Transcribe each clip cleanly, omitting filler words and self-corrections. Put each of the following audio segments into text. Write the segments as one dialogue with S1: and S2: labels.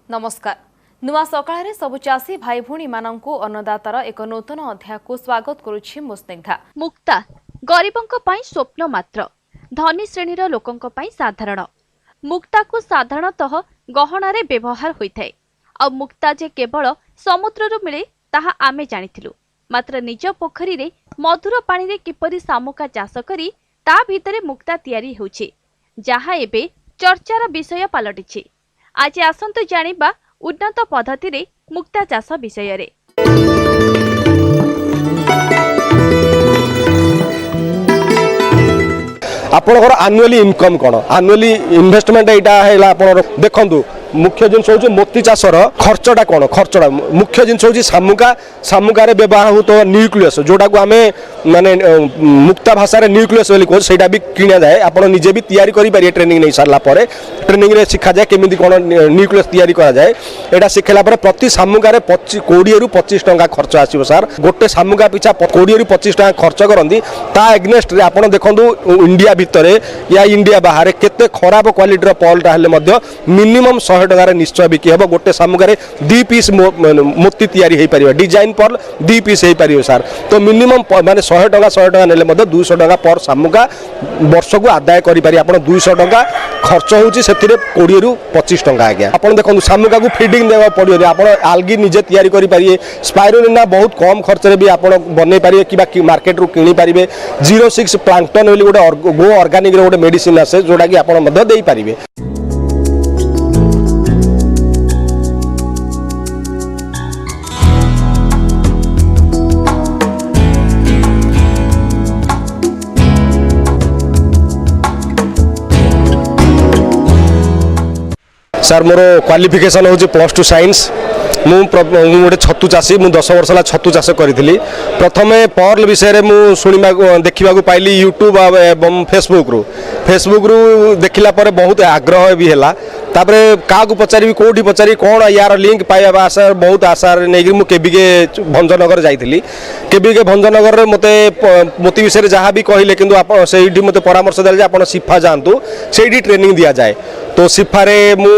S1: नमस्कार नुआ सकाळे सबु चाषी भाई भूणी मानंकु अन्नदातार एक नूतन अध्याय को स्वागत करुछि मुस्निग्धा।
S2: मुक्ता गरीबंक पई स्वप्न मात्र, धनी श्रेणीर लोकंक पई साधारण। मुक्ता को साधारणतः गहनारे व्यवहार होइथाय। आ मुक्ता जे केवल समुद्ररु मिले ताहा आमे जानिथिलु, मात्र निज पोखरी रे मधुर पानी रे किपरि शामुका चाष करी ता भितरे मुक्ता तयारी होछि, जहा एबे चर्चार विषय पालटिछि। आज आसंतु जानिबा उन्नत पद्धति रे मुक्ता चाष विषय रे।
S3: आपणकर आनुअली इनकम कौन, आनुअली इन्वेस्टमेंट यहाँ है देखु। मुख्य जिनस हूँ मोती चाषर खर्चटा कौन, खर्चटा मुख्य जिनस हूँ शामुका। शामुकार व्यवहार हो तो न्यूक्लियस जोटा को आम माने मुक्ता भाषा न्यूक्लियस कहूँ से भी किणा जाए। आप निजे भी तैयारी करेंगे ट्रेनिंग नहीं सारा पर ट्रेनिंग रे शिखा जाए केमी कौन न्यूक्लियस तैयारी करा जाए। यहाँ शिखला प्रति शामुकार 20 ରୁ 25 टंका खर्च आसो सार। गोटे शामुका पिछा 20 ରୁ 25 टंका खर्च करती ता एग्नेस्ट रे आप देखो इंडिया भितर या इंडिया बाहर केते खराब क्वालिटीर पॉलटा हेले मिनिमम 100 टंकार निश्चय बिकी हे। गोटे शामुकार 2 पीस मोती तैयारी हो पार डिजाइन पर्ल 2 पीस हो पार सार। तो मिनिमम माने 100 टंका नेले 200 टंका पर शामुका वर्ष को आदाय करें। आप 200 टंका खर्च होची 20 ରୁ 25 टंका। आज्ञा आप देखो शामुका को फीडिंग देवा पड़ो। आप आलगी निजे तैयारी करेंगे। स्पाइरुलिना बहुत कम खर्च भी आप बन पारे कि मार्केट रू किनी पारे। 06 प्लांटन बोली गोटे गो ऑर्गेनिक गोटे मेडिसिन आसे जोटा कि आप दे पारे। सर मोर क्वालिफिकेशन हूँ +2 साइंस। मु गोटे छतु चाषी, मु 10 वर्ष छतु चाष करी। प्रथमे पर्ल विषय में शुणा देखा पाइली यूट्यूब एवं फेसबुक रू देखला पर बहुत आग्रह भी है। तापरे क्या पचारि कौटी पचारि कौन यार लिंक पाइबा आशा बहुत आशा नहीं मुझे केबिके भंजनगर जाइली। केबिके भंजनगर मते मोती विषय जहाँ भी कहले कि मत परामर्श देले आप सिफा जातु से ट्रेनिंग दि जाए। तो सिफारे मु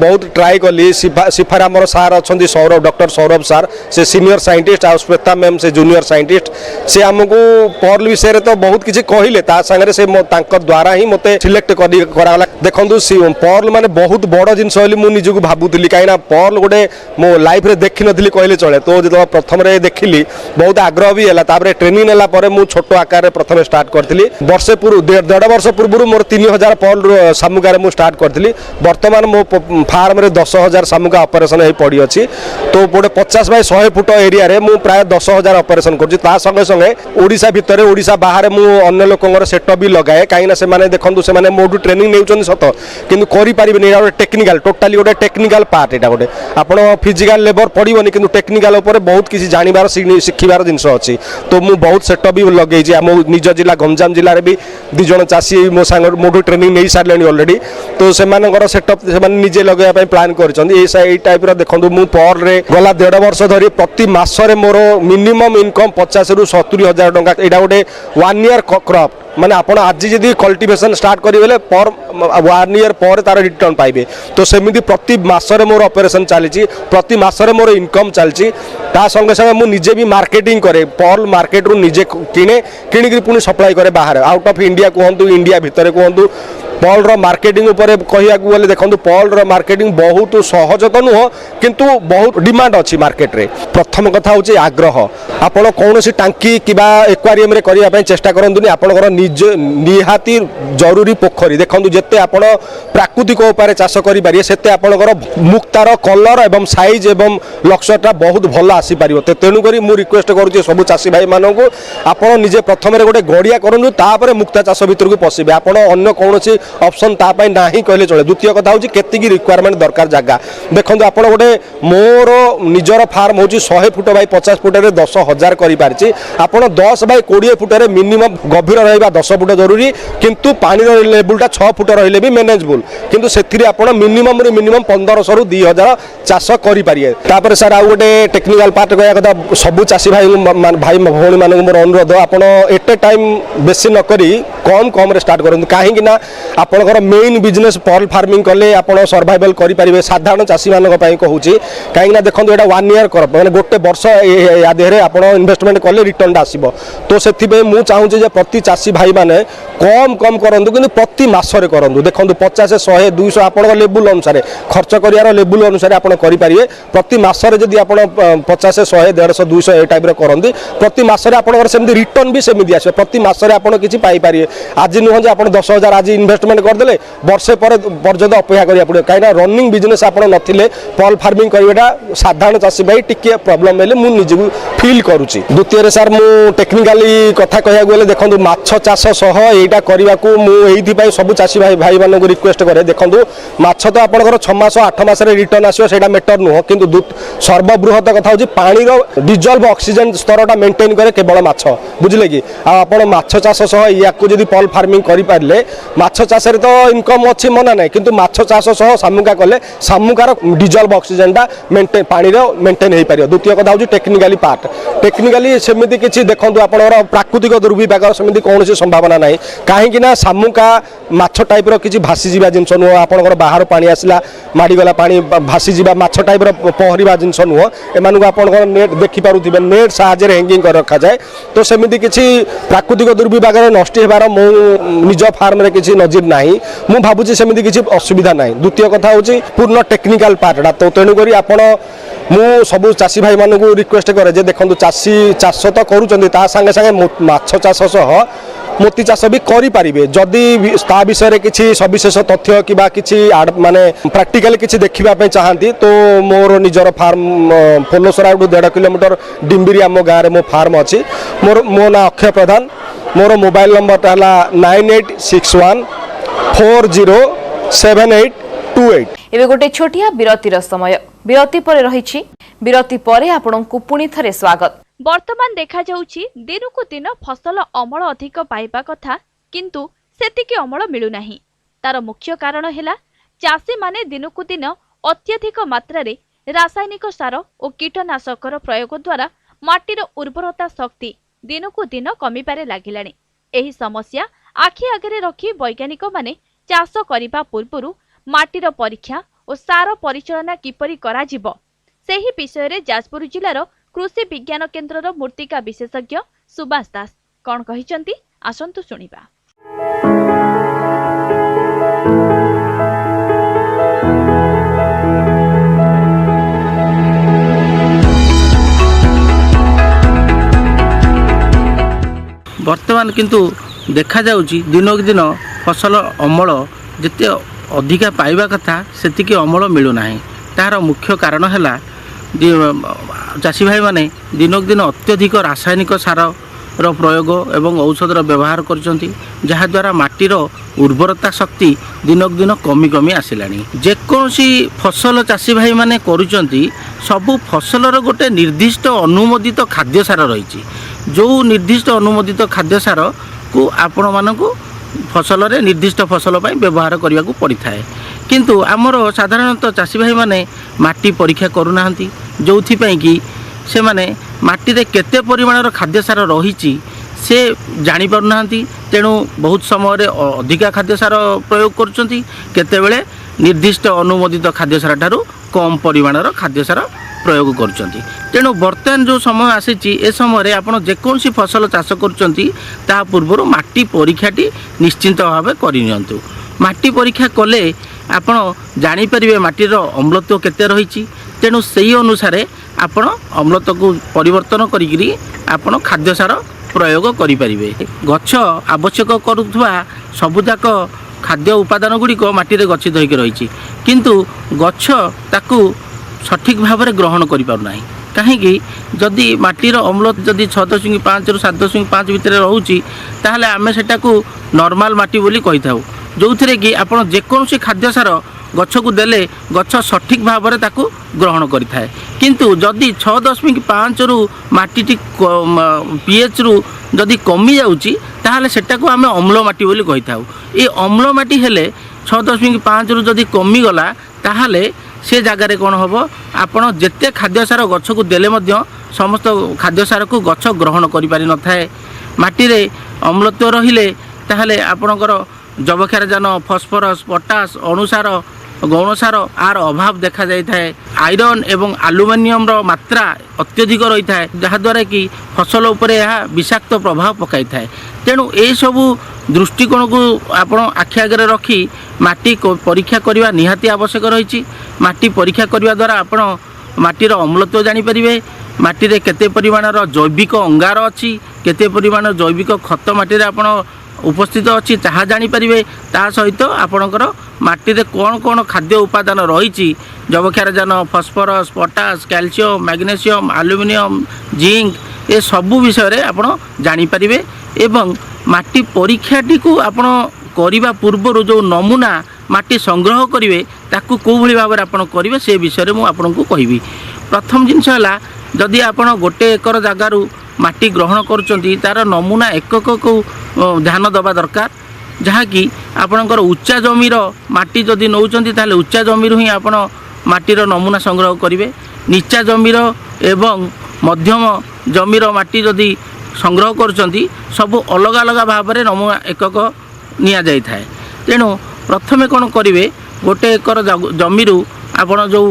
S3: बहुत ट्राए कली। सिफारे आमर सार अच्छा सौरभ, डॉक्टर सौरभ सार से सीनियर साइंटिस्ट आ श्वेता मैम से जूनियर साइंटिस्ट। से आमको पर्ल विषय तो बहुत किसी कहले सागर से द्वारा ही मत सिलेक्ट कराला। देखो पर्ल माने बहुत बड़ जिनस मुझे भावुली कहीं पर्ल गोटे मो लाइफ रे देखी नी कहले चले। तो जो प्रथम देखिली बहुत आग्रह भी है। ट्रेनिंग नेला मु छोट आकार प्रथम स्टार्ट करी। वर्षे पूर्व 1.5 वर्ष पूर्व मोर 3000 पर्ल शामुकार मु स्टार्ट करी। वर्तमान मो फार्म रे 10,000 शामुका ऑपरेशन हो पड़ी अच्छी। तो गोटे 50 बाय 100 फुट एरिया रे मु प्राय 10,000 ऑपरेशन करुँच। ता संगे संगे ओडिशा भितर ओडिशा बाहर मु अन्य लोकंर सेटअप भी लगाए। कहीं से देखो से मोटू ट्रेनिंग नहीं सत कि करें टेक्निकल टोटाली गोटे टेक्निकल पार्ट। यहाँ गोटे आप फिजिकल लेबर पड़ोनी कि टेक्निकल बहुत किसी जानवर शिखार जिनस अच्छी। तो मुझे बहुत सेटअप भी लगे आम निज जिला गंजाम जिले में भी 2 जन चाषी मो सांग मोटू ट्रेनिंग नहीं सारे ऑलरेडी। तो से सेटअप से निजे लगे प्लान कर टाइप देखो मु पर्ल रे गला 1.5 वर्ष धरी प्रति मासरे मोर मिनिमम इनकम 50 ରୁ 70 हजार टंका। यहाँ गोटे 1 ईयर क्रॉप माने आपण आज जदि कल्टिवेशन स्टार्ट करेंगे पर 1 ईयर पर तार रिटर्न पाइबे। तो सेमिति प्रति मासरे मोर ऑपरेशन चली, प्रति मासरे मोर इनकम चलची। ता संगे संगे मु निजे भी मार्केटिंग करे। पर्ल मार्केट रू निजे किणी पुणी सप्लाई करे बाहर आउट ऑफ इंडिया कहतु इंडिया भितर कहतु। पर्ल मार्केटिंग उपर कहया गले देखो पर्ल मार्केटिंग बहुत सहज तो नुह किंतु बहुत डिमांड अच्छी मार्केट रे। प्रथम कथा हूँ आग्रह। आपण कौन टांकी कि एक्वारियम रे करने चेष्टा करतुनि। आपंकर निज निहाती जरूरी पोखरी देखो जिते आप प्राकृतिक उपाय चाष करेंगे से आपंकर मुक्तार कलर एवं साइज एवं लक्ष्यटा बहुत भल आसीपर। तेणुक मुझे रिक्वेस्ट करुँच सब चाषी भाई मानक आप निजे प्रथम गोटे गड़िया करूँ तापर मुक्ता चाष भितर को पशिबे। आप अन्य कौन ऑप्शन तापाई ना ही कहले चले। द्वितीय कथा हूँ केतिकी रिक्वायरमेंट दरकार जगह देखो। आप गोटे मोर निजर फार्म हूँ 100 फुट बाय 50 फुट 10,000 करें। आप 10 बाय 20 फुट मिनिमम गभीर रहा 10 फुट जरूरी किंतु पानी लेवलटा 6 फुट रही भी मैनेजेबल। किंतु से मिनिमम रू मिनिमम 1500 ରୁ 2000 चाष करें। सर आउ गोटे टेक्निकल पार्ट कहया कथा सब चाषी भाई भौणी मान मोर अनुरोध आप एट ए टाइम बेसी नक कम कम स्टार्ट करूँ। कहीं आपणकर मेन बिजनेस पर्ल फार्मिंग कले आपण सर्वाइवल करेंगे साधारण चाषी मान कहूँ कहीं देखो ये 1 ईयर क्रप मैंने गोटे वर्ष या देहरे आप इन्वेस्टमेंट कले रिटर्न आसो तो से मुझे चाहूँगी प्रति चाषी भाई मैंने कम कम करूँ कि प्रति मसरे करूँ देखो 50 100 200 आप लेवुल अनुसार खर्च कर लेवुल अनुसार आप करेंगे प्रति मसरे जब आप 50 100 150 200 ए टाइप करते प्रति मसरे आपंकर रिटर्न भी सेमती आस प्रति मसरे आप किसी पाइपर आज नुह जो आप 10,000 आज इन्वेस्टमेंट करदे वर्षे पर्यंत अपेक्षा करा पड़े कहीं रनिंग बिजनेस आप नथिले पर्ल फार्मिंग करवाटा साधारण चाषी भाई टिके प्रोब्लेम है मुझे फिल करुच्ची द्वितीय सर मु टेक्निकाली कथा कह गले देखो माछ चाष सह यहाँ करने सब चाषी भाई भाई मानक रिक्वेस्ट करे देखो माछ तो आपंकर 6 मास 8 मास रिटर्न आसो मेटर नुह कि सर्वबृहत कथा हूँ पानी डिजल्व ऑक्सीजन स्तरटा मेंटेन करे केवल माछ बुझे कि आप माछ चाष सह या पर्ल फार्मिंग करें माछ चाष तो इनकम अच्छी मना ना कि माछ चाष सह शामुका कले शामुकार डिजल्व ऑक्सीजन मेंटेन पानी मेंटेन हो पार द्वितीय कथा हूँ टेक्निकाली पार्ट टेक्निकाली सेमती किसी देखो आप प्राकृतिक दुर्विपाक सेमती कौन संभावना ना कहीं शामुका माछ टाइप किसी भासी जा जिन नुह आपंकर बाहर पानी आसला माड़गला पा भासी जा माछ टाइप पहरवा जिनस नुह एम आप नेट देखिपे नेट साहाଯ୍य हैंगिंग कर रखा जाए तो सेमती किसी प्राकृतिक दुर्विपाक नष्ट होबार मो निज फार्म रे किसी नजीर ना मु भावुँ सेमती किसी असुविधा ना द्वितीय कथा हूँ पूर्ण टेक्निकाल पार्टा तो तेणुक आपण मु सब चाषी भाई मानक रिक्वेस्ट करे जे देखो चाषी चाष तो करुँच सागे सागे माछ चाष सह मोती चाष भी करें जदि ता विषय किसी सविशेष तथ्य कि माने प्राक्टिकल किसी देखा चाहती तो मोर निजर फार्म फुलसरा 1.5 किलोमीटर डिम्बिरी आम गाँव में मो फार्म अच्छी मोर मो ना अक्षय प्रधान मोर मोबाइल नंबर है 9861 407828।
S1: एबे गोटे छोटिया विरतिर समय विरति पर रही विरति पर आपनकु पुणी थरे स्वागत।
S2: वर्तमान देखा जाउछि दिनकु दिन फसल अमल अधिक पाइबा कथा किंतु सेतिके अमल मिलु नाही। तार मुख्य कारण हेला चाषी माने दिनकु दिन अत्यधिक मात्रा रे रासायनिक सार और कीटनाशकर प्रयोग द्वारा माटीर उर्वरता शक्ति दिनकु दिन कमी पारे लागिलानी। एही समस्या आखि आगरे रखी वैज्ञानिक माने चाष करिबा पूर्वरु माटीर परीक्षा और सार परिचालना किपरि कराजिबो सेही विषय रे जाजपुर जिल्लार कृषि विज्ञान केन्द्रर मूर्तिका विशेषज्ञ सुभाष दास कौन कहिसंती आसंतु सुनिबा।
S4: वर्तमान किंतु देखा जाउची दिनक दिन फसल अमल जिते अधिका पाइबा कथा सेतिके अमल मिलु नाही। तार मुख्य कारण है चाषी भाई माने दिनक दिन अत्यधिक रासायनिक सार प्रयोग एवं औषधर व्यवहार करछंती जहा द्वारा माटीर उर्वरता शक्ति दिनक दिन कमी कमी आसिलानी। जेकोसी फसल चाषी भाई माने करूछंती सबु फसलर गोटे निर्दिष्ट अनुमोदित खाद्य सार रही जो निर्दिष्ट अनुमोदित खाद्य सार को आपण मानकु फसल रे निर्दिष्ट फसल पाई व्यवहार करने को पड़ी थाए किंतु आमर साधारणतः चाषी भाई माने माटी परीक्षा करूना जो कि से माने माटी रे केते परिमाणर खाद्य सार रही से जानी पारुना तेणु बहुत समय अधिका खाद्य सार प्रयोग करुँच केतेबेले निर्दिष्ट अनुमोदित खाद्य सार ठारू कम परिमाणर खाद्य सार प्रयोग करुँच। तेणु बर्तमान जो समय आसी ए समय आपड़ जेकोसी फसल चाष करुँचा पूर्व माटी परीक्षाटी निश्चिंत भाव करनियंतु। माटी परीक्षा कले आपण जानीपर माटीर अम्लत्व केते रही तेणु से अनुसार आपण अम्लत्व को परिवर्तन करी आपण खाद्य सार प्रयोग करें। गछ आवश्यक करुवा सबुजाक खाद्य उपादान गुड़िक माटी गच्छित होकर रही किंतु गछ ताकू सठिक भाव में ग्रहण कर पारना कहीं जदि माटीर अम्ल जदि 6.5 रु 7.5 भितर रोचे ताहले आमे सेटा को नॉर्मल माटी बोली कही था जो थे कि आपड़ जेकोसी खाद्य सार गछ को देले गछ सठिक भाव में ताकू ग्रहण करें किंतु जदि 6.5 रु माटी पीएच रु जदि कमी जाऊँगी ताहले सेटा को आमे अम्ल माटी बोली कही था। ये अम्ल माटी हेले 6.5 रु जदि कमी गला ताहले से जगार कौन हम आपड़ जिते खाद्य सार गछ को देले मध्य समस्त खाद्य सार को गछ ग्रहण कर पारि न थाए। माटी रे अम्लत्व रहिले ताहले आपणकर जबक्षारजान फस्फरस पटास अणुसार गौणसार आर अभाव देखा जाए आयरन एवं आलुमिनियम मात्रा अत्यधिक रही है जहाद्वारा कि फसल उपर यह विषाक्त प्रभाव पकाई थाए तेणु यह सबू दृष्टिकोण को आपण आखि आगे रखी माटी परीक्षा करने निहाती आवश्यक रही माटी परीक्षा करने द्वारा आपण माटीर अम्लत्व जानीपारे माटी रे केते परिमाणर जैविक अंगार अच्छी केते परिमाण जैविक खत माटी आपण उपस्थित अच्छी ताहा जानीपारे ता सहित आपणकर माटी रे कौन कौन खाद्य उपादान रही जबक्षारजान फस्फरस पटास कैल्शियम मैग्नेशियम आलुमिनियम जिंक ये सबू विषय आपण जानीपारे एवं माटी परीक्षाटी को आपण करने पूर्व जो नमूना माटी संग्रह करेंगे ताकू कौ भाई भाव में करेंगे से विषय में आपको कहबी प्रथम जिनस है जदि आपण गोटे एकर जगार माटी ग्रहण करुँच तार नमूना एकक को ध्यान दबा दरकार जहाँकि आपणकर उच्चा जमीर माटी जदि नौकरी ताले उच्चा जमीर ही आपण माटीर नमूना संग्रह करेंगे नीचा जमीर एवं मध्यम जमीर माटी जदि संग्रह करुँच सबू अलग अलग भाव में नमूना एकक निया जाई थाए तेणु प्रथमे कौन करेंगे गोटे एकर जमीर आपण जो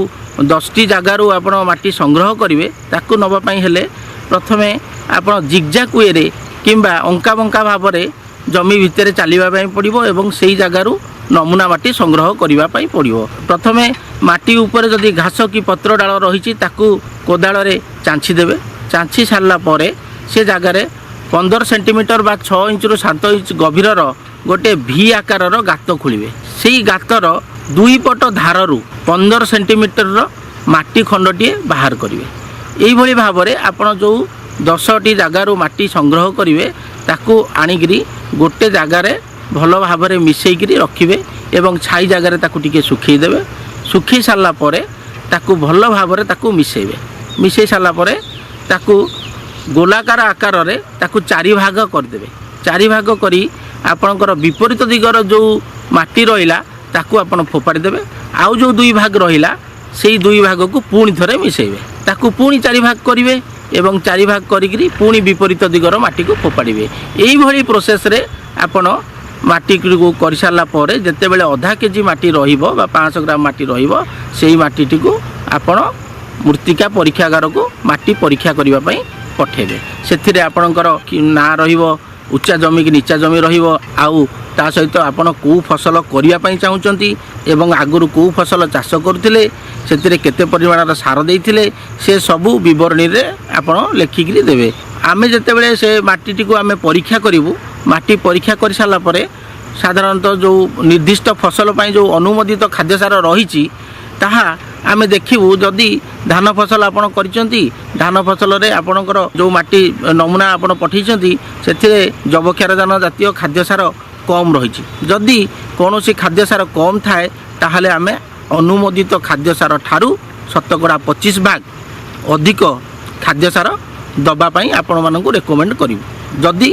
S4: 10टी जगार आपण माटी संग्रह करेंगे ताकू नवापाई हेले प्रथमे आपण जिगजाक वे किंबा अंका बंका भाव में जमी भितर चलवाई पड़ो एवं से जगार नमूना माटी संग्रह करने पड़ो प्रथमे माटी उपर जदि घास कि पत्र डाल रही कोदाल चांछी देवे चांछी सारा पर से जगार 15 सेंटीमीटर बा 6 इंच रु 7 इंच गभीर गोटे भी आकार गात खोलिए से गातर दुई पट धारु 15 सेंटीमीटर माटी खंडटे बाहर करेंगे यही भाव में आपड़ जो 10टी जगार माटी संग्रह करेंगे ताकू आणिकी गोटे जगार भल भाव में मिसेकरी रखिए एवं छाई जगार टिके सुखईदेवे सुखई सारापर ताकू भल भाव में मिसेबे मिसई सारापर ताकू गोलाकार आकार रे ताकू 4 भाग करदेवे 4 भाग करी आपणकर विपरीत दिगर जो माटी रहिला ताकू आपण फोपाड़ी देवे आउ जो 2 भाग रहिला सेई 2 भाग को पुणी थरे मिसेबे ताकू पुणी 4 भाग करिवे एवं 4 भाग करिकरी पुणी विपरीत दिगर माटी को फोपाड़िबे एई भली प्रोसेस रे आपण माटी को कर सारा पर जिते बड़े आधा केजी माटी रहिबो बा 500 ग्राम माटी रहिबो सेई माटीटी को आपण मृत्तिका परीक्षागार को माटी परीक्षा करबा पई पठेबे से आपणकर ना रहिबो उच्चा जमी कि नीचा जमी रहिबो आउ ता सहित आपण को फसल करिया पई चाहुचंती एवं आगुरु को फसल चाष करथिले सेतिरे केते परिमाणर सार देइथिले से सबु विवरणी रे आपण लेखिकरी देबे आमे जते बेले से माटीटी को आमे परीक्षा करिवु माटी परीक्षा कर सारा पर साधारणतः जो निर्दिष्ट फसल पई जो अनुमोदित खाद्य सार रही ताहा आमे देखिबु जदि धान फसल आपण करिसंती धान फसल रे आपणकर जो माटी नमूना आपण पठैसंती सेथिरे जबक्षारजान जातीय खाद्य सार कम रही जदि कौन सी खाद्य सार कम थाए ताहले आमे अनुमोदित खाद्य सार ठारू 25% भाग अधिक खाद्य सार दबापाई आपण मानकु रेकमेंड करिवु जदि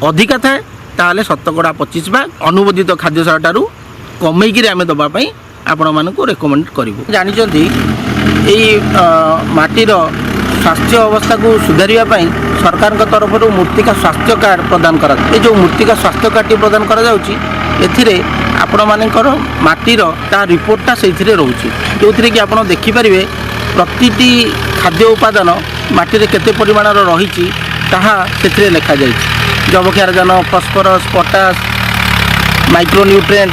S4: अधिका थाए ताहले 25% भाग अनुमोदित खाद्य सार ठारू कमेकी आमे दबापाई आपण मानकु रेकमेंड करिवु जानिचंती एई माटीर स्वास्थ्य अवस्था को सुधारिया सरकार तरफ मृत्तिका स्वास्थ्य कार्ड प्रदान करा ये जो मृत्तिका स्वास्थ्य कार्ड प्रदान करा जाउची एथिरे आपण मानकर माटीर ता रिपोर्टटा सेथिरे रहउची जोथिरे कि आपण देखि परिबे प्रतिटी खाद्य उपादान माटी रे केते परिमाणर रहिची ताहा सेथिरे लेखा जाइछि जबक्षारजान फस्फरस पटास माइक्रोन्यूट्रिएंट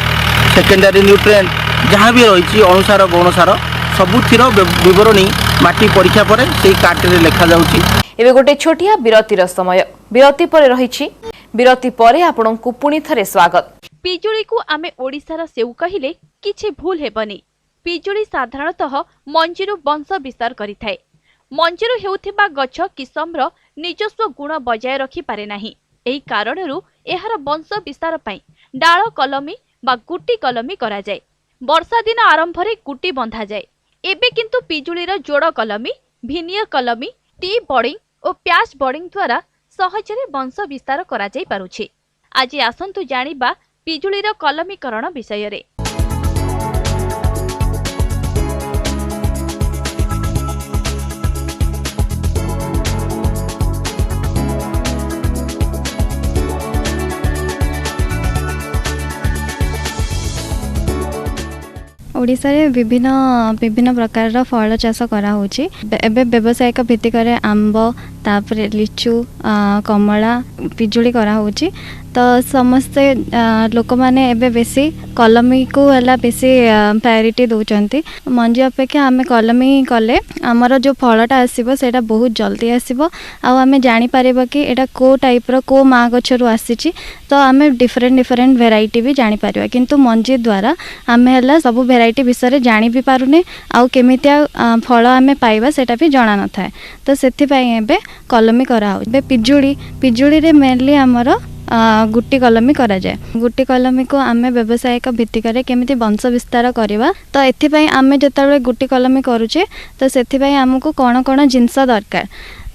S4: सेकेंडरी न्यूट्रिएंट जहाँ भी रही अणुसार गौणसार सबुथिर विवरणी माटी परीक्षा पर से कार्ड रे लेखा जाउची
S1: एबे गोटे छोटिया विरतिर समय विरति पर रहिछि विरति परे आपनकु पुणी थरे स्वागत
S2: पिजुली को आमे ओडिसार सेउ कहिले किछि भूल हेबनी पिजुली साधारणतः मंजीरु वंश विस्तार करिथाय मंजीरु हेउथिबा गछ किसमर निजस्व गुण बजाय रखि पारे नाही एही कारणरू एहार वंश विस्तार पई डाळ कलमी बा गुटी कलमी करा जाय वर्षा दिन आरंभ रे गुटी बंधा जाय एबे किंतु पिजुलीर जोड़ कलमी भिनियर कलमी टी बर्डिंग और प्याज बर्डिंग द्वारा सहजरे वंश विस्तार करा जाय पारुछि आज आसंतु जानिबा पिजुलीर कलमीकरण विषय रे
S5: ओडिशा रे विभिन्न विभिन्न प्रकार फल चाष करा होची एबे व्यावसायिक भित्तिक आंब तापर लिचु कमला पिजुली करा होची तो समस्ते लोक मैंने एबे बेसी कलमी को है बेसी प्रायोरिटी दौरान मंजी अपेक्षा आम कलमी कले आमर जो फलटा आसो से बहुत जल्दी आसो आम जापर कि यहाँ को टाइप्र को माँ गचर आसी तो आम डिफरेंट डिफरेंट भेराइटी भी जापर किंतु मंजी द्वारा आम है सब भेराइटी विषय जानी भी पारुने आउ केमितिया फल आम पाइबा सेटा भी जना न थाए तो से कलमी करा पिजुली पिजुली रे मेनली आमर गुटी कलमी करा जाए गुटी कलमी को आम व्यावसायिक भित्तिक केमिति वंश विस्तार करवा तो एथिपाई आम जिते गुटी कलमी करुचे तो से आमको कौन कौन जिनस दरकार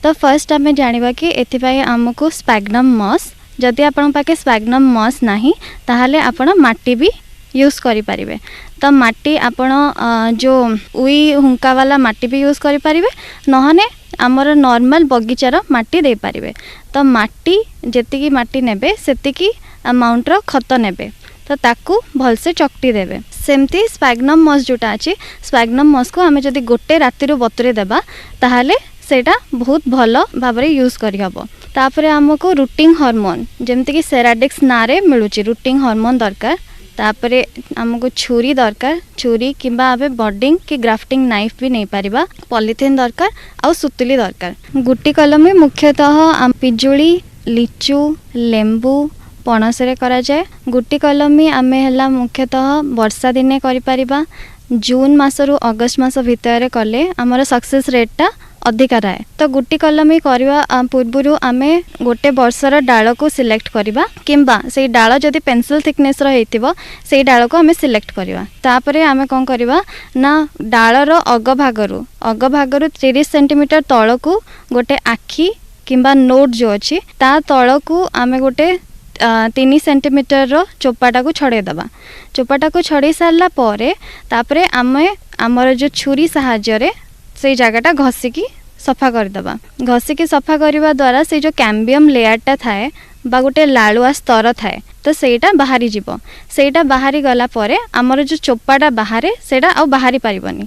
S5: तो फर्स्ट आम जाना कि एथिपाई आमको स्पैग्नम मॉस जदि आपण पाखे स्पैग्नम मॉस नाही ताहाले आपण माटी भी यूज करि परिबे तो माटी आपण जो उई हुंका वाला माटी भी यूज करि परिबे नहने आमर नॉर्मल बगीचार माटी दे पारिबे तो माटी जेतिकी माटी नेबे सेतिकी अमाउंटर खत नेबे तो ताकू भलसे चकटी देबे सेमती स्पैग्नम मॉस जोटा अछि स्पैग्नम मॉस को आमे जदि गोटे रातिरु बतुरे देबा ताहाले सेटा बहुत भलो भाबरे यूज करि हबो तापरे हमको रूटिंग हार्मोन जेमति कि सेराडिक्स नारे मिलुची रूटिंग हार्मोन दरकार तापरे हमको छुरी दरकार छुरी किंबा आबे बॉडिंग कि ग्राफ्टिंग नाइफ भी नहीं पारिबा पॉलिथिन दरकार और सुतुली दरकार गुटी कलमी मुख्यतः पिजुली लिचु लेंबू पणस रे करा जाए गुटी कलमी आमे हला मुख्यतः वर्षा दिने करि परिबा जून मासरु अगस्त मास भितर कले हमर सक्सेस रेटटा अधिक रहे तो गुटी कलमी करवा पूर्व आमे गोटे वर्षर डाल को सिलेक्ट करवा किंबा से डाल जदि पेंसिल थिकनेस रहिथिबो से डाल को आमे सिलेक्ट करवा तापरे आमे कोन करवा ना डालर अग भागरु 30 सेंटीमीटर तळ को गोटे आखी किंबा नोट जो अछि ता तळ को आमे गोटे 3 सेंटीमीटर रो चोपाटा को छड़े दबा चोपाटा को छड़े सारला परे तापरे आमे हमर जो छुरी सहाय्य रे से जगहटा घसिकी सफा करदबा घसिकी सफा करने द्वारा से जो कैम्बियम लेयरटा थाए बा गोटे लालुआ स्तर थाए तो सेटा बाहरी जीवो सेटा बाहरी गला परे हमर जो चोपाटा बाहरे सेटा आ बाहरी पारिबनी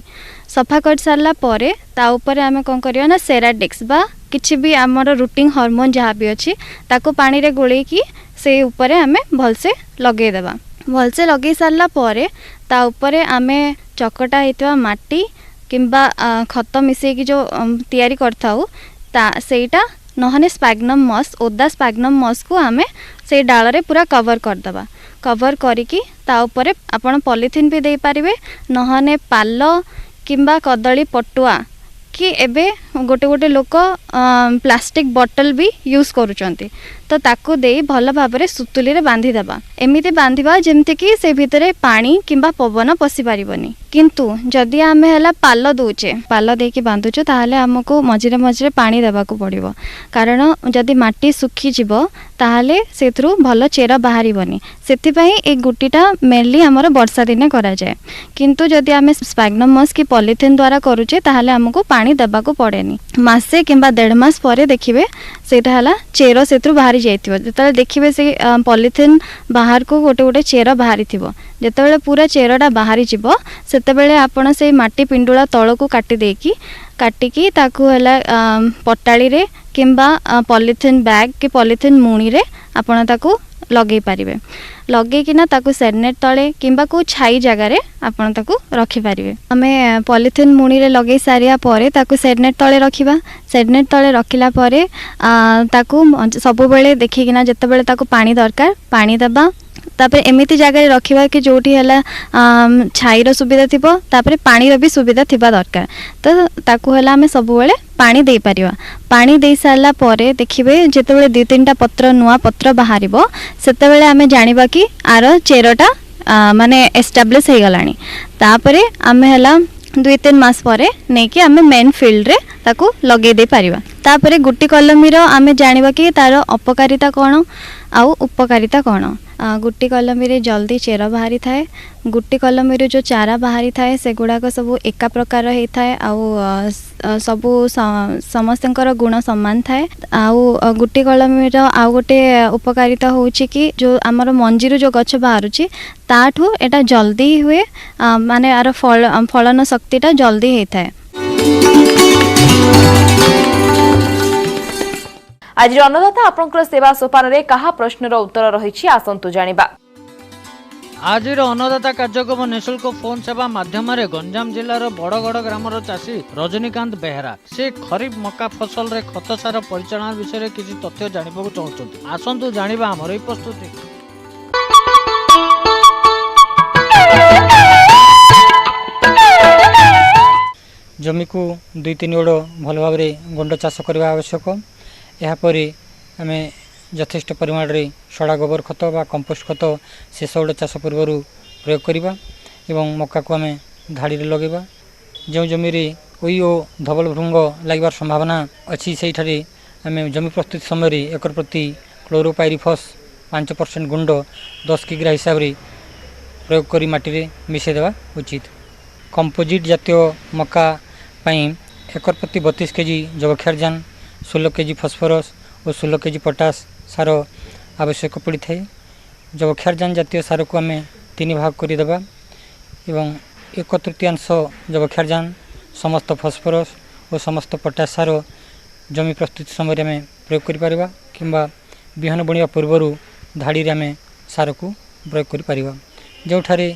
S5: सफा कर सारला परे ता ऊपर आमे कोन करियो ना सेराडिक्स बा किछि भी हमर रूटिंग हार्मोन जहाँ भी अछि ताको पानी रे गोळे की से ऊपर आमे भलसे लगे देबा भलसे लगे सारला परे ता ऊपर आमे चकटा हेतवा माटी किंबा खत मिसेकी जो तैयारी करथाउ ता सेटा नहने स्पैग्नम मॉस ओदा स्पैग्नम मॉस को आमे से डाल रे पूरा कवर कर दबा कवर करिकी ता ऊपर आपण पॉलिथिन भी दे पारिबे नहने पाल किंबा कदली पटुआ कि एबे गोटे गोटे लोक प्लास्टिक बॉटल भी यूज करूचंती तो ताकू दे भल भाबरे सुतुली रे बांधी देबा एमिति बांधिबा जेमति कि से भितरे पानी किंबा पवन पसि पारिबनी किंतु जदि आमे हला पाल दोचे पाल देकी बांधुचो ताहाले हमको मझिरे मझिरे पानी देबाकू पड़िबो कारण जदि माटी सुखी जिवो ताहाले सेथरु भल चेरा बाहरिबनी सेथि पई ए गुटीटा मेनली हमर वर्षा दिने करा जाय किंतु जदि आमे स्पैग्नम मॉस की पॉलिथिन द्वारा करूचे ताहाले हमको पानी देबाकू पड़ेनी मासे किंबा 1.5 मास परे देखिबे सेटा हला चेरो सेथरु बाहरी जाइथिबो जेतले देखिबे से पॉलिथिन बाहर को गोटे गोटे चेरा बाहरी थिबो जेतले पूरा चेराटा बाहरी जिवो सेतेबेले आपण से माटी पिंडुला तळ को काटी देकी काटिकी ताकू हला पटाळी रे किंबा पॉलिथिन बैग कि पॉलिथिन मुणी रे आपण ताकू लगे पारिबे लगे किना ताकू सेडनेट तळे किंबा को छाई जगह रे आपण ताकू रखि पारिबे हमे पॉलिथिन मुणी रे लगे सारिया परे ताकू सेडनेट तळे रखिबा सेडनेट तळे रखिला परे ताकू सब बेले देखि किना जत्ते बेले ताकू पानी दरकार पानी दबा तापर एमिति जगह रखिबा कि जोठी हला छाईर सुविधा थिबो तापर पानी भी सुविधा थिबा दरकार तो ताकू हला हमें सब बेले पानी दे परिवा पानी दे सारला परे देखिबे जेते बेले 2-3टा पत्र नुआ पत्र बाहरिबो सेते बेले हमें जानिबा कि आर चेरटा माने एस्टाब्लिश हे गलानी तापरे हमें हला 2-3 मास परे नेकी हमें मेन फील्ड रे ताकू लगे दे परिवा तापर गुटी कलमी आम जाना कि तार अपकारिता कौन आउ उपकारिता कौन। गुटी कलमी रे जल्दी चेर बाहरी थाए। गुटी कलमी जो चारा बाहरी थाए से गुड़ाक सब एका प्रकार होता है आउ सबू समस्तଙ୍କର गुण समान थाए। आउ गुटी कलमी आउ गोटे उपकारिता होची कि जो आमर मंजीरू जो गछ बाहरुची ताठू एटा जल्दी हुए माने आर फलन शक्तिटा जल्दी होता है।
S1: आज अन्नदाता आपनकर सेवा सोपान रे कहा प्रश्नर उत्तर रही आसंतु जानिबा।
S6: आज अन्नदाता कार्यक्रम निःशुल्क फोन सेवा माध्यम गंजाम जिलार बड़गड़ ग्रामर चाषी रजनीकांत बेहेरा से खरीफ मका फसल रे खत सार परिचालन विषय में किसी तथ्य जानवा चाहते। आसंतु जानिबा हमर एई प्रस्तुति।
S7: जमी को 2-3 ओड़ भल भाव गुंड चाष करने आवश्यक। यापर आम यथेष्ट परिमाण रे सड़ा गोबर खत बा कंपोस्ट खत शेष ओड़ चाष पूर्व प्रयोग करवा एवं मक्का को आम धाड़ी लगेगा। जो जमी ओई और धबल भृंग लगे संभावना अच्छी से आम जमी प्रस्तुति समय एकर प्रति क्लोरोपाइरिफस 5% गुंड 10 किग्रा हिसाब से प्रयोग कर माटी मिसेदेवा उचित। कंपोजिट जातीय मक्का एकर प्रति 32 केजी जैवक्षारजान 16 केजी फस्फरस और 16 केजी पोटास सार आवश्यक पड़ी थाए। जैवक्षारजान जातीय सार को आम 3 भाग करदेवा एवं 1/3 जैवक्षारजान समस्त फस्फरस और समस्त पोटास सार जमी प्रस्तुति समय आम प्रयोग करिपारिबा किंबा बिहन बुणिया पूर्व धाड़ी आम सार को प्रयोग करिपारिबा। जोठारे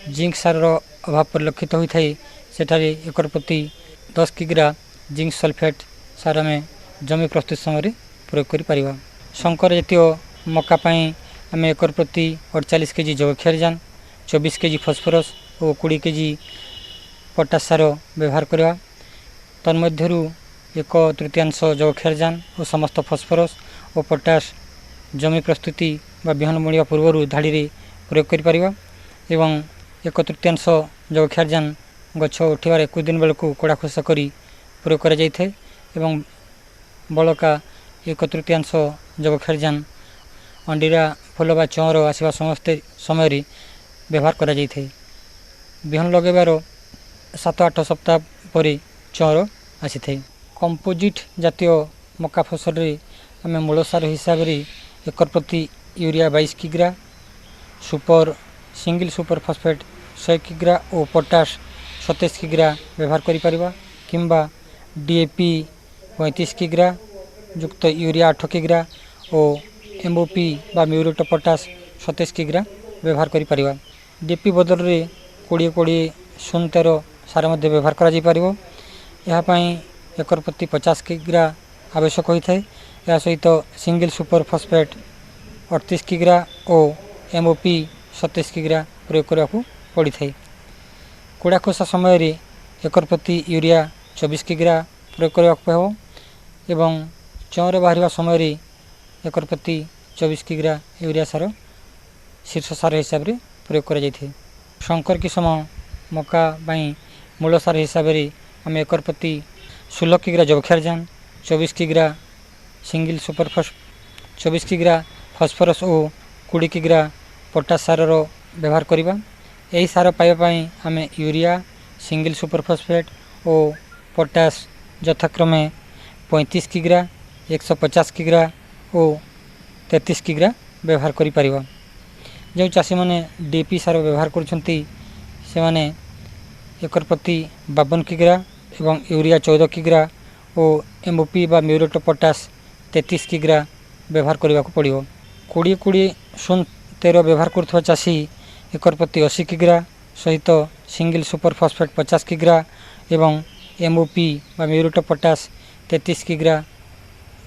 S7: जिंक सार अभाव परिलक्षित होता है सेठारे एकर प्रति 10 किग्रा जिंक सल्फेट सार आम जमी प्रस्तुत समय प्रयोग करिपारिबा। शंकर जातीय मक्का आम एकर प्रति 48 केजी जैवक्षारजान 24 केजी फस्फरस और 20 केजी पोटास सार व्यवहार करवा। तन्मध्यरु 1/3 जैवक्षारजान और समस्त फस्फरस और पोटास जमी प्रस्तुति बा बिहन बुणिया पूर्व धाड़ी प्रयोग करिपारिबा एवं 1/3 जैवक्षारजान गछ उठिबार 21 दिन बेलू कोड़ा खोसा करी प्रयोग करा जाय थाए एवं बलका 1/3 जैवक्षारजान अंडीरा फूल बा चौर आसवा समस्त समय व्यवहार करा जाय थाए। बिहन लगेबार 7-8 सप्ताह पर चौर आसी थाए। कंपोजिट जातीय मक्का फसल रे आम मूल सार हिसाब से एकर प्रति यूरिया 22 किग्रा सुपर सिंगल सुपर फॉस्फेट 100 किग्रा और पोटास 27 किग्रा व्यवहार करिपारिबा किंबा डीएपी 35 किग्रा युक्त यूरिया 8 किग्रा और एमओपी बा म्यूरेट पोटास 27 किग्रा व्यवहार करिपारिबा। डीएपी बदल रे 20-20-0-13 सार मध्य व्यवहार करा जाय पारिबो। यहा पई एकर प्रति 50 किग्रा आवश्यक होता है। या सहित सिंगल सुपर फॉस्फेट 38 किग्रा और एमओपी 27 किग्रा प्रयोग करने को पड़ी थाए। कोड़ा खोसा समय एकर प्रति यूरिया 24 किग्रा प्रयोग करने हो एवं चौर बाहर समय एकर प्रति 24 किग्रा यूरिया सार शीर्ष सार हिसाब से प्रयोग करा जाय थाए। शंकर किसम मक्का मूल सार हिसाब से आम एकर प्रति 16 किग्रा जैवक्षारजान 24 किग्रा सिंगल सुपर 24 किग्रा फस्फरस और 20 किग्रा पोटास सार व्यवहार करवा। यही सार पाइबापी आम यूरिया सिंगल सुपर फॉस्फेट और पोटास यथाक्रमे 35 किग्रा 150 किग्रा और 33 किग्रा व्यवहार करिपारिबा। जो चाषी मैंने डीएपी सार व्यवहार करुछंती से माने एकर प्रति 52 किग्रा एवं यूरिया 14 किग्रा और एमओपी बा म्यूरेट पोटास 33 किग्रा व्यवहार करने को पड़ो। 20-20-0-13 व्यवहार करुवा चाषी एकर प्रति 80 किग्रा सहित सिंगल सुपर फॉस्फेट 50 किग्रा एवं एमओपी बा म्यूरेट पोटास 33 किग्रा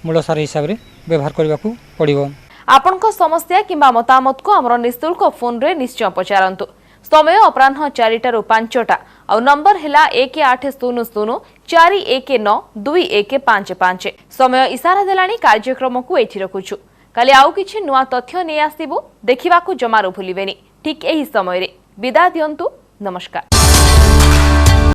S7: मूल सार हिसाब से व्यवहार करने को पड़ो।
S1: आपनको समस्या किंबा मतामत को हमर निःशुल्क फोन रे निश्चय पचारंतु। समय अपराह्न 4टारू 5टा और नंबर हैला 1800 419 2155। समय इशारा देलानी कार्यक्रम को एठी रखुछु। काली आउ किछि नुआ तथ्य नै आसीबो देखिबाकू जमारो भूलिबेनी। ठीक एही समय रे विदा दियंतु। नमस्कार।